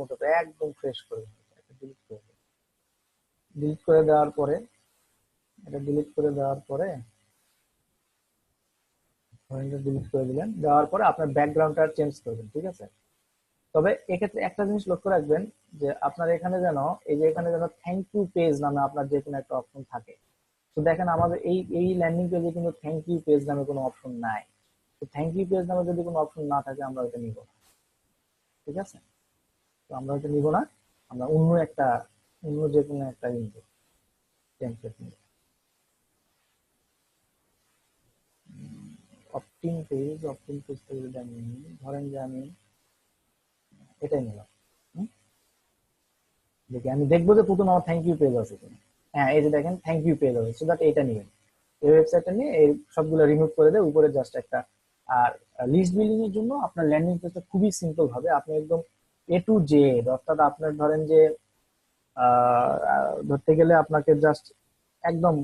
মতো একদম ফ্রেশ করে ডিলিট করে দেবেন। ডিলিট করে দেওয়ার পরে এটা ডিলিট করে দেওয়ার পরে ডিলিট করে দিলেন, দেওয়ার পরে আপনার ব্যাকগ্রাউন্ডটা চেঞ্জ করবেন, ঠিক আছে। তবে এক্ষেত্রে একটা জিনিস লক্ষ্য রাখবেন যে আপনার এখানে যেন এই যে এখানে যেন থ্যাংক ইউ পেজ নামে আপনার যে কোনো একটা অপশন থাকে। তো দেখেন আমাদের এই এই ল্যান্ডিং পেজে কিন্তু থ্যাংক ইউ পেজ নামে কোনো অপশন নাই। তো থ্যাংক ইউ পেজ নামে যদি কোনো অপশন না থাকে আমরা ওটা নিব না, ঠিক আছে। তো আমরা ওটা নিব না, আমরা অন্য যে কোনো একটা নিব, টেমপ্লেট নিব। অপটিং পেজ থেকে যদি আমি ধরেন যে আমি এটাই নিলাম, দেখি আমি দেখবো যে প্রথম আমার থ্যাংক ইউ পেজ আছে কিনা। হ্যাঁ, এই যে দেখেন থ্যাংক ইউ পেজ আছে, সো দ্যাট এটা নিবেন। এই ওয়েবসাইটটা নিয়ে এই সবগুলো রিমুভ করে দেয়, উপরে জাস্ট একটা। আর লিস্ট বিল্ডিং এর জন্য আপনার ল্যান্ডিং পেজটা খুবই সিম্পল হবে, আপনি একদম A to Z, অর্থাৎ আপনার ধরেন যে ধরতে গেলে আপনাকে জাস্ট একদম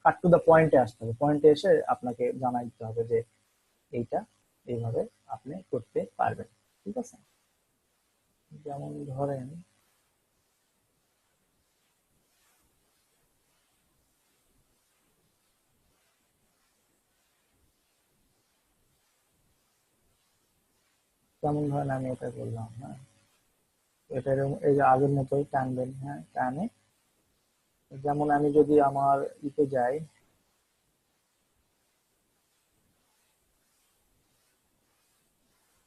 কাট টু দা পয়েন্টে আসতে হবে, পয়েন্টে এসে আপনাকে জানাই দিতে হবে যে এইটা এইভাবে আপনি করতে পারবেন, ঠিক আছে। যেমন ধরেন আমি এটা করলাম, হ্যাঁ, এটা এই যে আগের মতোই টানবেন, হ্যাঁ টানে। যেমন আমি যদি আমার ইতে যাই,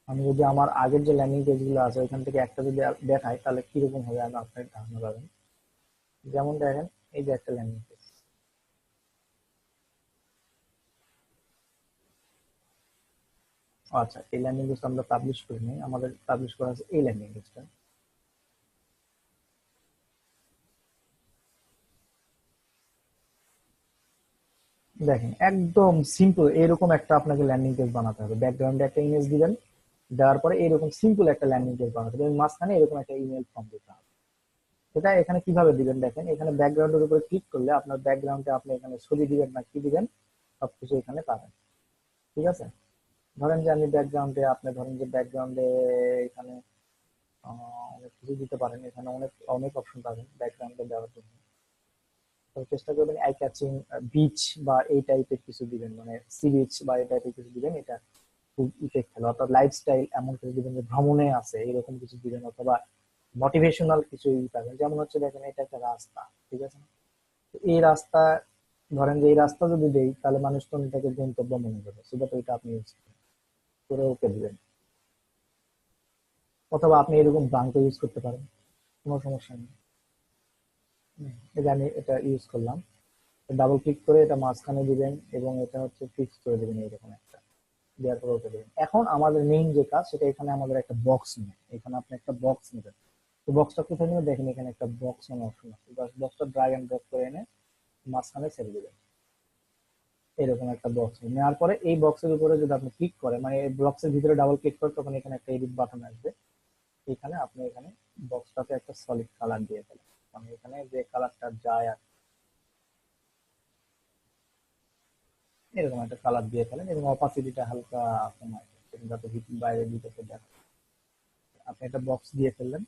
আমি যদি আমার আগের যে ল্যান্ডিং পেজ গুলো আছে ওইখান থেকে একটা যদি দেখাই তাহলে কিরকম হবে আমি আপনার ধারণা পাবেন। যেমন দেখেন এই যে একটা ল্যান্ডিং পেজ, আচ্ছা এই ল্যান্ডিং পেজটা আমরা পাবলিশ করিনি, আমাদের পাবলিশ করা আছে এই ল্যান্ডিং পেজটা। দেখেন একদম সিম্পল এরকম একটা আপনাকে ল্যান্ডিং পেজ বানাতে হবে, ব্যাকগ্রাউন্ডে একটা ইমেজ দিবেন, দেওয়ার পরে এরকম সিম্পল একটা ল্যান্ডিং পেজ বানাতে হবে, মাঝখানে এরকম একটা ইমেল ফর্ম দিতে হবে। সেটা এখানে কিভাবে দিবেন দেখেন, এখানে ব্যাকগ্রাউন্ডের উপরে ক্লিক করলে আপনার ব্যাকগ্রাউন্ডে আপনি এখানে ছবি দিবেন না কি দিবেন সবকিছু এখানে পাবেন, ঠিক আছে। ধরেন যে আমি ব্যাকগ্রাউন্ডে আপনি ধরেন যে ব্যাকগ্রাউন্ডে এখানে অনেক কিছু দিতে পারেন, এখানে অনেক অনেক অপশন পাবেন ব্যাকগ্রাউন্ডে দেওয়ার জন্য। তো চেষ্টা করবেন আই ক্যাচিং বিচ বা এই টাইপের কিছু দিবেন, মানে সি বিচ বা এই টাইপের কিছু দিবেন, এটা খুব ইফেক্ট ফেলে। অর্থাৎ লাইফস্টাইল এমন কিছু দিবেন যে ভ্রমণে আছে এরকম কিছু দিবেন, অথবা মোটিভেশনাল কিছু পাবেন। যেমন হচ্ছে দেখেন এটা একটা রাস্তা, ঠিক আছে। তো এই রাস্তা, ধরেন যে এই রাস্তা যদি দেই তাহলে মানুষ তো এটাকে গন্তব্য মনে করবে, সেটা তো এটা আপনি ইউজ করে ওকে দিবেন। অথবা আপনি এরকম ব্লাঙ্কো ইউজ করতে পারেন, কোনো সমস্যা নেই। এই যে আমি এটা ইউজ করলাম, ডাবল ক্লিক করে এটা মাঝখানে দিবেন এবং এটা হচ্ছে ফিক্স করে দিবেন এইরকম একটা, দেওয়ার পরে ওকে দিবেন। এখন আমাদের মেইন যে কাজ সেটা, এখানে আমাদের একটা বক্স নেই, এখানে আপনি একটা বক্স নেবেন। তো বক্সটা কোথায় নেবেন দেখেন, এখানে একটা বক্স নামে অপশন আছে, বক্সটা ড্রাগ এন্ড ড্রপ করে এনে মাঝখানে ছেড়ে দিবেন। এরকম একটা বক্স নেওয়ার পরে এই বক্সের উপরে যদি আপনি ক্লিক করেন, মানে এই বক্সের ভিতরে ডাবল ক্লিক করে, তখন এখানে একটা এডিট বাটন আসবে। এখানে আপনি এখানে বক্সটাতে একটা সলিড কালার দিয়ে ফেলেন, মানে এখানে যে কালারটা যায় আর এরকম একটা কালার দিয়ে ফেলেন এবং অপাসিটিটা হালকা কমায় দেন, যাতে বাইরে ভিতরে দেখা। আপনি একটা বক্স দিয়ে ফেললেন,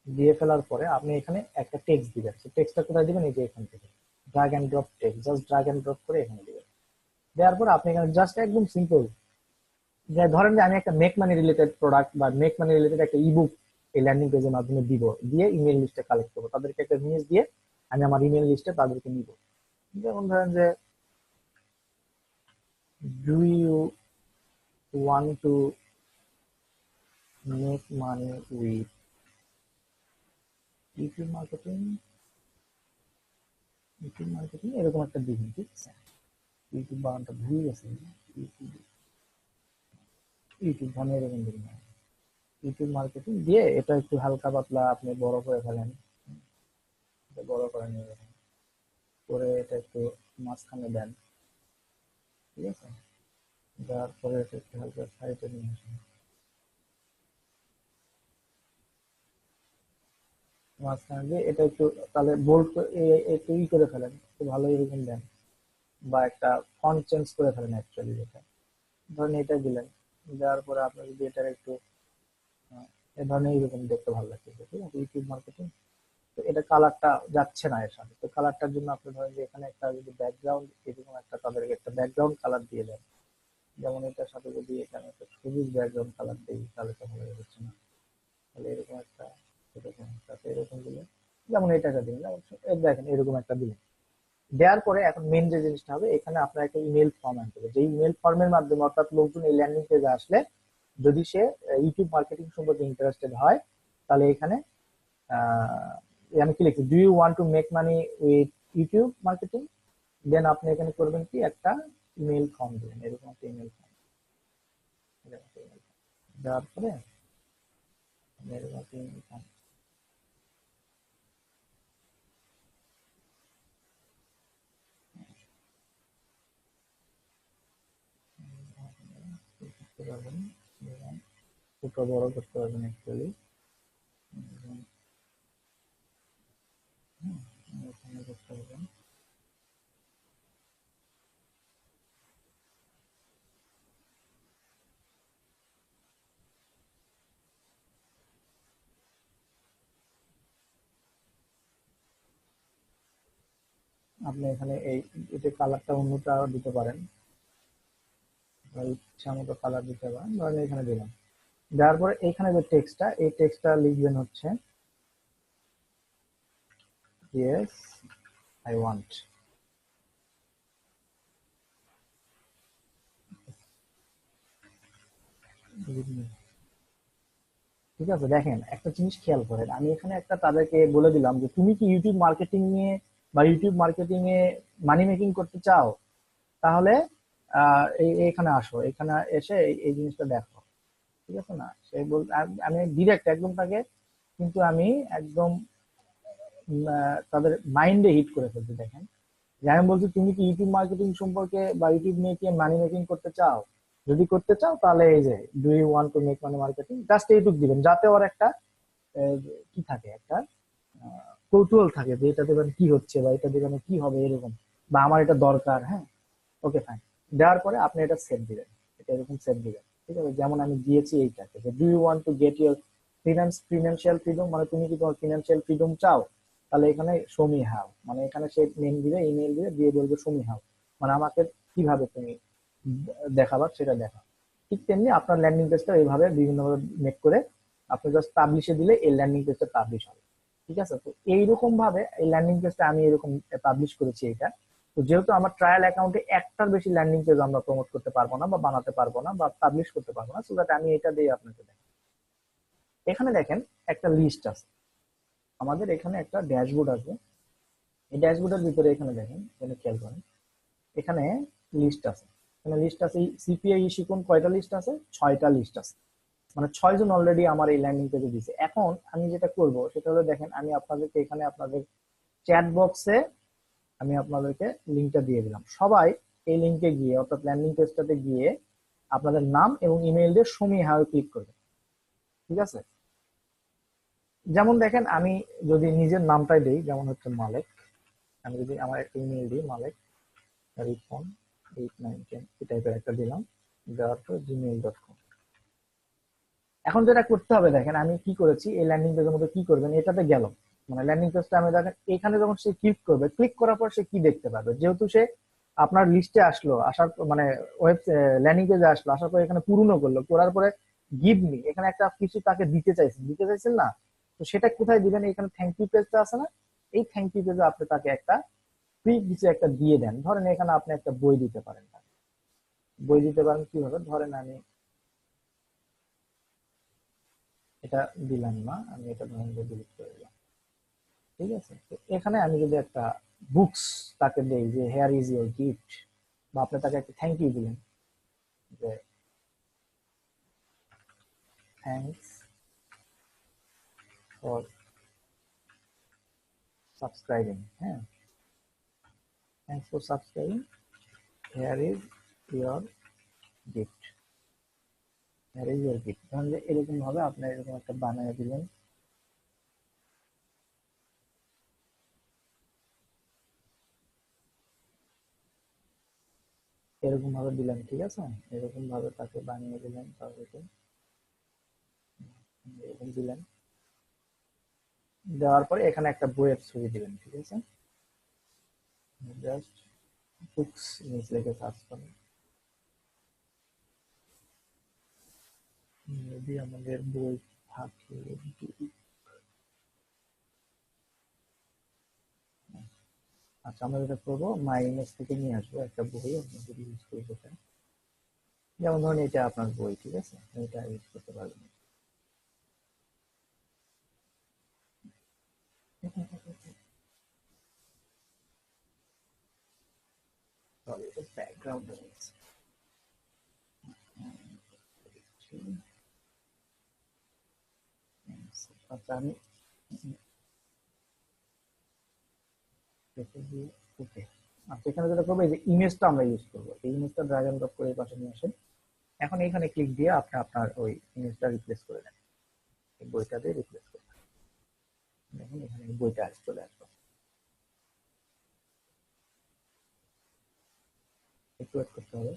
দিয়ে ফেলার পরে আপনি এখানে একটা টেক্সট দিবেন। টেক্সটটা কোথায় দিবেন, এই যে এখান থেকে drag and drop text, just drag and drop করে এখানে দিবেন। দেওয়ার পর আপনি এখানে জাস্ট একদম সিম্পল, যে ধরেন যে আমি একটা মেক মানি রিলেটেড প্রোডাক্ট বা মেক মানি রিলেটেড একটা ইবুক এই ল্যান্ডিং পেজের মাধ্যমে দিব, দিয়ে ইমেল লিস্টে কালেক্ট করবো, তাদেরকে একটা জিনিস দিয়ে আমি আমার ইমেল লিস্টে তাদেরকে নিব। যেমন ধরেন যে do you want to make money with YouTube marketing, এরকম একটা দিবেন, ঠিক আছে। ইউটিউব বানানটা ভুলে গেছে, ইউটিউব ইউটিউব মানে এরকম দিবেন, ইউটিউব মার্কেটিং দিয়ে এটা একটু হালকা পাতলা আপনি বড় করে ফেলেন, এটা বড় করে নিয়ে যাবেন, করে এটা একটু মাঝখানে দেন, ঠিক আছে। দেওয়ার পরে এটা একটু হালকা সাইডে নিয়ে আসেন, মাঝখানে দিয়ে এটা একটু তাহলে বোল্ড একটু ই করে ফেলেন, একটু ভালো এরকম দেন, বা একটা ফন্ট চেঞ্জ করে ফেলেন অ্যাকচুয়ালি, যেটা ধরেন এটা দিলেন। দেওয়ার পরে আপনি যদি এটার একটু এ ধরনের এরকম দেখতে ভালো লাগতেছে, ঠিক আছে, ইউটিউব মার্কেটিং। তো এটা কালারটা যাচ্ছে না এর সাথে, তো কালারটার জন্য আপনি ধরেন যে এখানে একটা যদি ব্যাকগ্রাউন্ড এরকম একটা তাদেরকে একটা ব্যাকগ্রাউন্ড কালার দিয়ে দেন, যেমন এটার সাথে যদি এখানে একটা সবুজ ব্যাকগ্রাউন্ড কালার দিই তাহলে তো ভালো হচ্ছে না, তাহলে এরকম একটা, এরকম একটা, এরকম দিলে, যেমন এটাকে দিন, দেখেন এরকম একটা দিলেন। দেওয়ার পরে এখন মেন যে জিনিসটা হবে, এখানে আপনার একটা ইমেল ফর্ম আনতে হবে, যে ইমেল ফর্মের মাধ্যমে অর্থাৎ লোকজন এই ল্যান্ডিং পেজে আসলে যদি সে ইউটিউব মার্কেটিং সম্পর্কে ইন্টারেস্টেড হয়, তাহলে এখানে আমি কি লিখছি, do you want to make money with YouTube marketing, then আপনি এখানে করবেন কি একটা ইমেল ফর্ম দেবেন, এরকম একটা ইমেল ফর্ম দেওয়ার পরে এরকম একটা ইমেল ফর্ম করতে পারবেন, ছোট বড় করতে পারবেন অ্যাকচুয়ালি, এখানে করতে পারবেন। আপনি এখানে এই এটা কালারটা অন্যটা দিতে পারেন, বা ইচ্ছা মতো কালার দিতে পারেন, ধরেন এখানে দিলাম। দেওয়ার পরে এখানে যে টেক্সটটা, এই টেক্সটটা লিখবেন হচ্ছে ইয়েস আই ওয়ান্ট। ঠিক আছে, দেখেন একটা জিনিস খেয়াল করেন, আমি এখানে একটা তাদেরকে বলে দিলাম যে তুমি কি ইউটিউব মার্কেটিং নিয়ে বা ইউটিউব মার্কেটিং এ মানি মেকিং করতে চাও, তাহলে এখানে আসো, এখানে এসে এই জিনিসটা দেখো, ঠিক আছে না, সে বল আমি ডিরেক্ট একদম তাকে, কিন্তু আমি একদম তাদের মাইন্ডে হিট করে ফেলছি, দেখেন যে আমি বলছি তুমি কি ইউটিউব মার্কেটিং সম্পর্কে বা ইউটিউব নিয়ে কি মানি মেকিং করতে চাও, যদি করতে চাও তাহলে এই যে do you want to make money marketing, just এইটুক দিবেন, যাতে ওর একটা কি থাকে, একটা কৌতূহল থাকে যে এটা দেবেন কি হচ্ছে বা এটা দেবেন কি হবে এরকম, বা আমার এটা দরকার, হ্যাঁ, ওকে ফাইন। দেওয়ার পরে আপনি এটা সেভ দিবেন, এটা এরকম সেভ দিবেন, ঠিক আছে, যেমন আমি দিয়েছি এইটাকে যে do you want to get your financial freedom, মানে তুমি কি তোমার ফিনান্সিয়াল ফ্রিডম চাও, তাহলে এখানে শো মি হাউ, মানে এখানে সে নেম দিবে, ইমেল দিবে, দিয়ে বলবে শো মি হাউ, মানে আমাকে কিভাবে তুমি দেখাবার সেটা দেখা। ঠিক তেমনি আপনার ল্যান্ডিং পেজটা এইভাবে বিভিন্ন ভাবে মেক করে আপনি জাস্ট পাবলিশে দিলে এই ল্যান্ডিং পেজটা পাবলিশ হবে, ঠিক আছে। তো এইরকম ভাবে এই ল্যান্ডিং পেজটা আমি এরকম পাবলিশ করেছি এটা। তো যেহেতু আমার ট্রায়াল অ্যাকাউন্টে একটার বেশি ল্যান্ডিং পেজ আমরা প্রমোট করতে পারবো না বা বানাতে পারবো না বা পাবলিশ করতে পারবো না, সো দ্যাট আমি এটা দিয়ে আপনাকে দেখাই। এখানে দেখেন একটা লিস্ট আছে, আমাদের এখানে একটা ড্যাশবোর্ড আছে, এই ড্যাশবোর্ডের ভিতরে এখানে দেখেন, এখানে খেয়াল করেন, এখানে লিস্ট আছে, এখানে লিস্ট আছে, সিপিআই ইস্যু কয়টা লিস্ট আছে, 6টা লিস্ট আছে, মানে 6 জন অলরেডি আমার এই ল্যান্ডিং পেজে দিয়েছে। এখন আমি যেটা করব সেটা হলো, দেখেন আমি আপনাদেরকে এখানে আপনাদের চ্যাট বক্সে আমি আপনাদেরকে লিঙ্কটা দিয়ে দিলাম, সবাই এই লিঙ্কে গিয়ে অর্থাৎ ল্যান্ডিং পেজটাতে গিয়ে আপনাদের নাম এবং ইমেইল দিয়ে শো মি হাউ ক্লিক করবেন, ঠিক আছে। যেমন দেখেন আমি যদি নিজের নামটাই দিই, যেমন হচ্ছে মালেক, আমি যদি আমার একটা ইমেইল দিই, মালেক রিফোন 8 9 10 এই টাইপের একটা দিলাম, দেওয়ার পর gmail.com। এখন যেটা করতে হবে, দেখেন আমি কি করেছি, এই ল্যান্ডিং পেজের মধ্যে কি করবেন, এটাতে গেল, মানে ল্যান্ডিং পেজটা আমি দেখেন এখানে যখন সে ক্লিক করবে, ক্লিক করার পর সে কি দেখতে পাবে, যেহেতু সে আপনার লিস্টে আসলো, আসার মানে ওয়েব ল্যান্ডিং পেজে আসলো, আসার পর এখানে পূর্ণ করলো, করার পরে গিভ মি, এখানে একটা কিছু তাকে দিতে চাইছেন না, তো সেটা কোথায় দিবেন, এখানে থ্যাংক ইউ পেজটা আছে না, এই থ্যাংক ইউ পেজে আপনি তাকে একটা ফ্রি কিছু একটা দিয়ে দেন, ধরেন এখানে আপনি একটা বই দিতে পারেন, বই দিতে পারেন কিভাবে, ধরেন আমি এটা দিলাম না, আমি এটা ধরেন ডিলিট করে দিলাম, ঠিক আছে। তো এখানে আমি যদি একটা বুকস তাকে দেই যে হেয়ার ইজ ইউর গিফট, বা আপনি তাকে একটা থ্যাংক ইউ দিলেন যে থ্যাংকস ফর সাবস্ক্রাইবিং, হ্যাঁ, thanks for subscribing, hair is your gift, hair is your gift, ধরেন যে এরকম ভাবে আপনি এরকম একটা বানিয়ে দিলেন, এরকম ভাবে দিলেন, ঠিক আছে, এরকম ভাবে তাকে বানিয়ে দিলেন, তারপরে এরকম দিলেন, দেওয়ার পরে এখানে একটা বইয়ের ছবি দিবেন, ঠিক আছে? জাস্ট বুকস ইমেজ লিখে সার্চ করেন, যদি আমাদের বই থাকে। আচ্ছা, আমরা যেটা করবো মাই ইমেজ থেকে নিয়ে আসবো একটা বই আপনাদের ইউজ করবো, যেমন ধরুন এটা আপনার বই, ঠিক আছে, এটা ইউজ করতে পারবেন। ব্যাকগ্রাউন্ড আচ্ছা, আমি ওকে। আচ্ছা, এখানে যেটা করবো, এই যে ইমেজটা আমরা ইউজ করবো, এই ইমেজটা ড্র্যাগ এন্ড ড্রপ করে এই পাশে নিয়ে আসেন। এখন এখানে ক্লিক দিয়ে আপনি আপনার ওই ইমেজটা রিপ্লেস করে দেন, এই বইটা দিয়ে রিপ্লেস করে দেন। দেখুন এখানে এই বইটা চলে আসবে, একটু ওয়েট করতে হবে।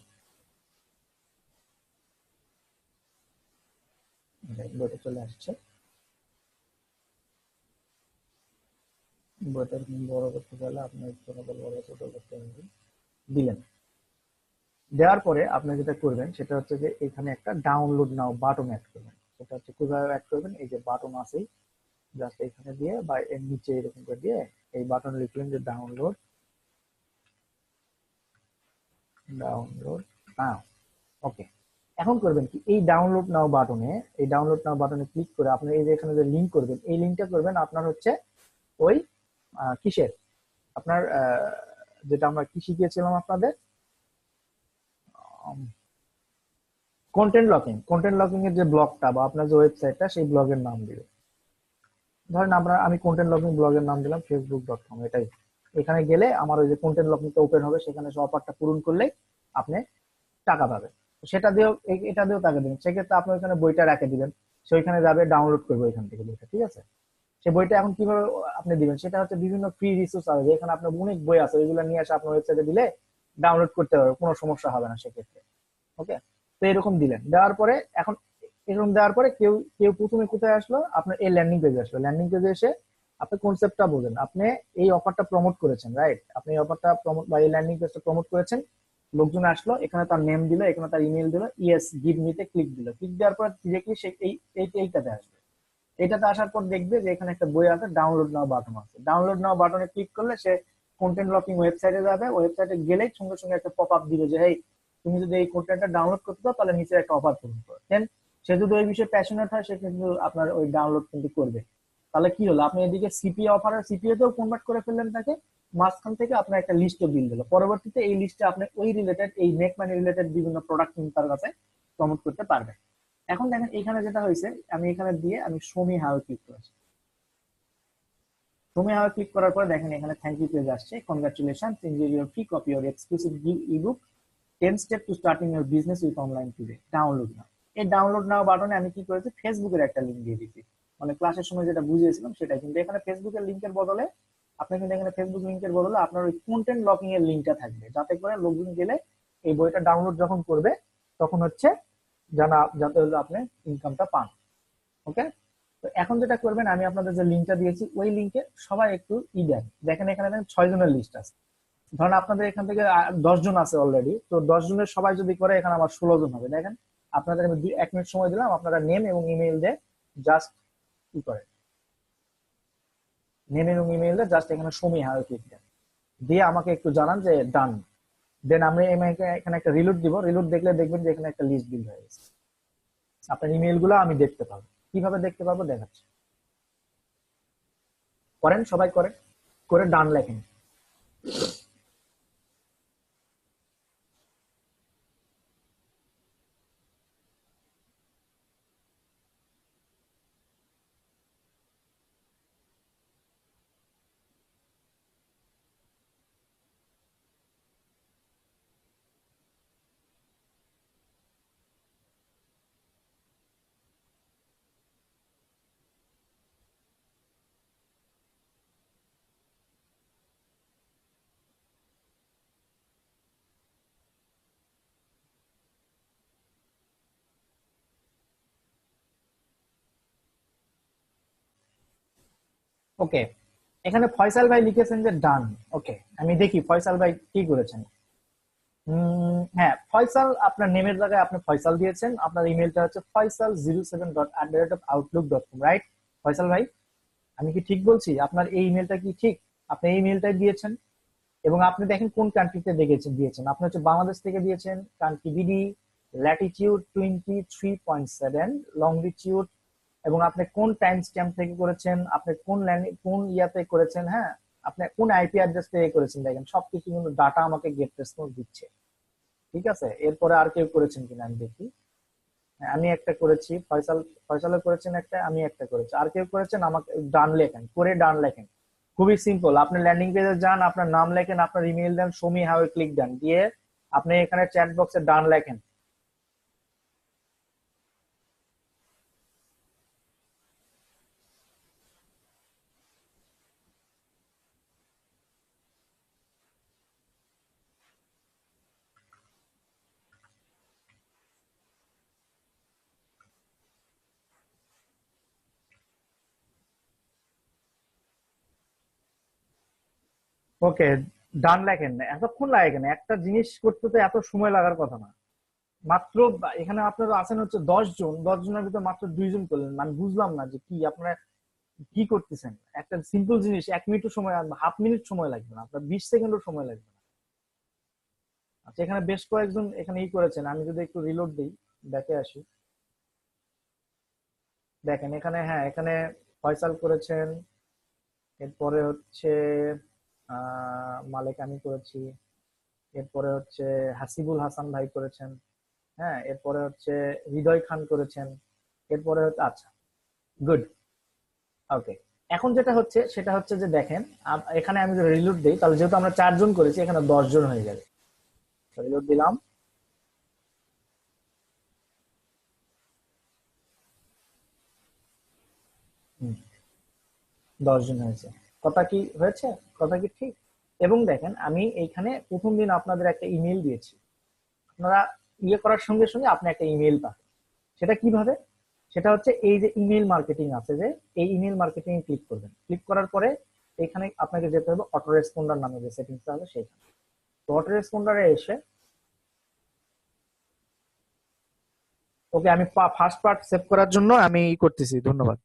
বইটা চলে আসছে, বইটা বড় করতে গেলে আপনার একটু বড় ছোট করতে হবে, দিলেন। দেওয়ার পরে আপনি যেটা করবেন সেটা হচ্ছে যে এখানে একটা ডাউনলোড নাও বাটন অ্যাড করবেন। সেটা হচ্ছে কিভাবে অ্যাড করবেন, এই যে বাটন আছে জাস্ট এখানে দিয়ে বা এর নিচে এরকম করে দিয়ে এই বাটন লিখলেন যে ডাউনলোড, ডাউনলোড নাও। ওকে। এখন করবেন কি, এই ডাউনলোড নাও বাটনে, এই ডাউনলোড নাও বাটনে ক্লিক করে আপনি এই যে এখানে যে লিংক করবেন, এই লিংকটা করবেন আপনার হচ্ছে ওই কিসের, আপনার যেটা আমরা কি শিখিয়েছিলাম আপনাদের, কন্টেন্ট লকিং এর যে ব্লগটা বা আপনার যে ওয়েবসাইটটা সেই ব্লগের নাম দিবে। ধরেন আমরা আমি কন্টেন্ট লকিং ব্লগের নাম দিলাম facebook.com, এটাই। এখানে গেলে আমার ওই যে কন্টেন্ট লকিংটা ওপেন হবে, সেখানে সব অফারটা পূরণ করলেই আপনি টাকা পাবেন। সেটা দিয়েও এটা দিয়েও টাকা দিবেন, সেক্ষেত্রে আপনি ওইখানে বইটা রেখে দিবেন, সে ওইখানে যাবে ডাউনলোড করবে ওইখান থেকে বইটা, ঠিক আছে? সে বইটা এখন কিভাবে আপনি দিবেন, সেটা হচ্ছে বিভিন্ন ফ্রি রিসোর্স আছে, এখানে আপনার অনেক বই আছে, ওইগুলো নিয়ে এসে আপনার ওয়েবসাইটে দিলে ডাউনলোড করতে পারবে, কোনো সমস্যা হবে না সেক্ষেত্রে। ওকে। তো এরকম দিলেন, দেওয়ার পরে এখন এরকম দেওয়ার পরে কেউ কেউ প্রথমে কোথায় আসলো, আপনার এই ল্যান্ডিং পেজে আসলো। ল্যান্ডিং পেজে এসে আপনি কনসেপ্টটা বোঝেন, আপনি এই অফারটা প্রমোট করেছেন, রাইট? আপনি এই অফারটা প্রমোট বা এই ল্যান্ডিং পেজটা প্রমোট করেছেন, লোকজন আসলো, এখানে তার নেম দিল, এখানে তার ইমেল দিল, ইয়েস গিভ মিতে ক্লিক দিল, ক্লিক দেওয়ার পর ডিরেক্টলি সে এইটাতে আসবে। এটাতে আসার পর দেখবে যে এখানে একটা বই আছে, ডাউনলোড নাও বাটন আছে, ডাউনলোড নাও বাটনে ক্লিক করলে সে কন্টেন্ট লকিং ওয়েবসাইটে যাবে, ওয়েবসাইটে গেলেই সঙ্গে সঙ্গে একটা পপ আপ দিবে যে হেই, তুমি যদি এই কন্টেন্টটা ডাউনলোড করতে চাও তাহলে নিচে একটা অফার পূরণ করো দেন। সে যদি ওই বিষয়ে প্যাশনেট হয় সে কিন্তু আপনার ওই ডাউনলোড কিন্তু করবে। তাহলে কি হলো, আপনি এদিকে সিপিএ অফার সিপিএ তেও কনভার্ট করে ফেললেন তাকে, মাঝখান থেকে আপনার একটা লিস্টও বিল দিল, পরবর্তীতে এই লিস্টে আপনি ওই রিলেটেড এই মেক মানি রিলেটেড বিভিন্ন প্রোডাক্ট কিন্তু তার কাছে প্রমোট করতে পারবেন। এখন দেখেন এখানে যেটা হয়েছে, আমি এখানে দিয়ে আমি শো মি হাউ ক্লিক করেছি। শো মি হাউ ক্লিক করার পরে দেখেন এখানে থ্যাংক ইউ পেজ আসছে, congratulation, enjoy your free copy or exclusive ebook 10 step to starting your business with online today, download now. এই ডাউনলোড নাও বাটনে আমি কি করেছি, ফেসবুকের একটা লিঙ্ক দিয়ে দিচ্ছি, মানে ক্লাসের সময় যেটা বুঝিয়েছিলাম সেটাই, কিন্তু এখানে ফেসবুকের লিঙ্কের বদলে আপনি কিন্তু এখানে ফেসবুক লিঙ্কের বদলে আপনার ওই কন্টেন্ট লকিং এর লিঙ্কটা থাকবে, যাতে করে লোকজন গেলে এই বইটা ডাউনলোড যখন করবে তখন হচ্ছে যাতে হলো আপনি ইনকামটা পান। ওকে। তো এখন যেটা করবেন, আমি আপনাদের যে লিঙ্কটা দিয়েছি ওই লিঙ্কে সবাই একটু দেন, দেখেন এখানে দেখেন 6 জনের লিস্ট আছে। ধরেন আপনাদের এখান থেকে 10 জন আছে অলরেডি, তো 10 জনের সবাই যদি করে এখানে আমার 16 জন হবে। দেখেন আপনাদের আমি 1 মিনিট সময় দিলাম, আপনারা নেম এবং ইমেইল দিয়ে জাস্ট কি করে, নেম এবং ইমেইল দিয়ে জাস্ট এখানে সময় হার ক্লিক দেন, দিয়ে আমাকে একটু জানান যে ডান। দেন আমি এখানে একটা রিলোড দিব, রিলোড দেখলে দেখবেন যে এখানে একটা লিস্ট বিল্ড হয়ে গেছে। আপনার ইমেইল গুলো আমি দেখতে পাবো, কিভাবে দেখতে পাবো দেখাচ্ছি। করেন, সবাই করেন, করে ডান লেখেন। ওকে, এখানে ফয়সাল ভাই লিখেছেন যে ডান। ওকে, আমি দেখি ফয়সাল ভাই কি করেছেন। হ্যাঁ, ফয়সাল আপনার নেমের জায়গায় আপনি ফয়সাল দিয়েছেন, আপনার ইমেলটা হচ্ছে faisal07@outlook.com, রাইট ফয়সাল ভাই? আমি কি ঠিক বলছি? আপনার এই ইমেলটা কি ঠিক? আপনি এই ইমেলটাই দিয়েছেন এবং আপনি দেখেন কোন কান্ট্রিতে দিয়েছেন। আপনি হচ্ছে বাংলাদেশ থেকে দিয়েছেন, কান্ট্রি বিডি, ল্যাটিটিউড 23.7, লংটিটিউড, এবং আপনি কোন টাইম স্ট্যাম্প থেকে করেছেন, আপনি কোন ইয়াতে করেছেন, হ্যাঁ, আপনি কোন আইপি অ্যাড্রেস থেকে করেছেন, দেখেন সবকিছু কিন্তু ডাটা আমাকে গেট রেসপন্স দিচ্ছে। ঠিক আছে, এরপরে আর কেউ করেছেন কিনা আমি দেখি। হ্যাঁ, আমি একটা করেছি, ফয়সালও করেছেন একটা, আমি একটা করেছি, আর কেউ করেছেন? আমাকে ডান লেখেন, করে ডান লেখেন। খুবই সিম্পল, আপনি ল্যান্ডিং পেজে যান, আপনার নাম লেখেন, আপনার ইমেল দেন, শো মি হাউ ক্লিক দেন, দিয়ে আপনি এখানে চ্যাট বক্সে ডান লেখেন। ওকে, ডান লেখেন। এতক্ষণ লাগে কেন? একটা জিনিস করতে তো এত সময় লাগার কথা না। মাত্র এখানে আপনারা আছেন হচ্ছে 10 জন, 10 জনের ভিতরে মাত্র 2 জন করলেন, মানে বুঝলাম না যে কি আপনারা কি করতেছেন। একটা সিম্পল জিনিস 1 মিনিটও সময়, হাফ মিনিট সময় লাগবে না, আপনার 20 সেকেন্ডও সময় লাগবে না। আচ্ছা, এখানে বেশ কয়েকজন এখানে ই করেছেন, আমি যদি একটু রিলোড দিই, দেখে আসি। দেখেন এখানে, হ্যাঁ এখানে ফয়সাল করেছেন, এরপরে হচ্ছে মালেক আমি করেছি, এরপরে হচ্ছে হাসিবুল হাসান ভাই করেছেন, হ্যাঁ এরপরে হচ্ছে হৃদয় খান করেছেন, এরপরে হচ্ছে, আচ্ছা, গুড। ওকে, এখন যেটা হচ্ছে সেটা হচ্ছে যে দেখেন, এখানে আমি যদি রিলোড দিই, তাহলে যেহেতু আমরা 4 জন করেছি, এখানে 10 জন হয়ে যাবে। রিলোড দিলাম। 10 জন হয়েছে। কথা কি হয়েছে? কথা কি ঠিক? এবং দেখেন আমি এইখানে প্রথম দিন আপনাদের একটা ইমেল দিয়েছি, আপনারা ইয়ে করার সঙ্গে সঙ্গে আপনি একটা ইমেল পাবেন। সেটা কিভাবে? সেটা হচ্ছে এই যে ইমেল মার্কেটিং আছে, যে এই ইমেল মার্কেটিং এ ক্লিক করবেন, ক্লিক করার পরে এখানে আপনাকে যেতে হবে অটো রেসপন্ডার নামে যে সেটিংসটা হবে সেইখানে। তো অটো রেসপন্ডারে এসে, ওকে, আমি ফার্স্ট পার্ট সেভ করার জন্য আমি ই করতেছি, ধন্যবাদ।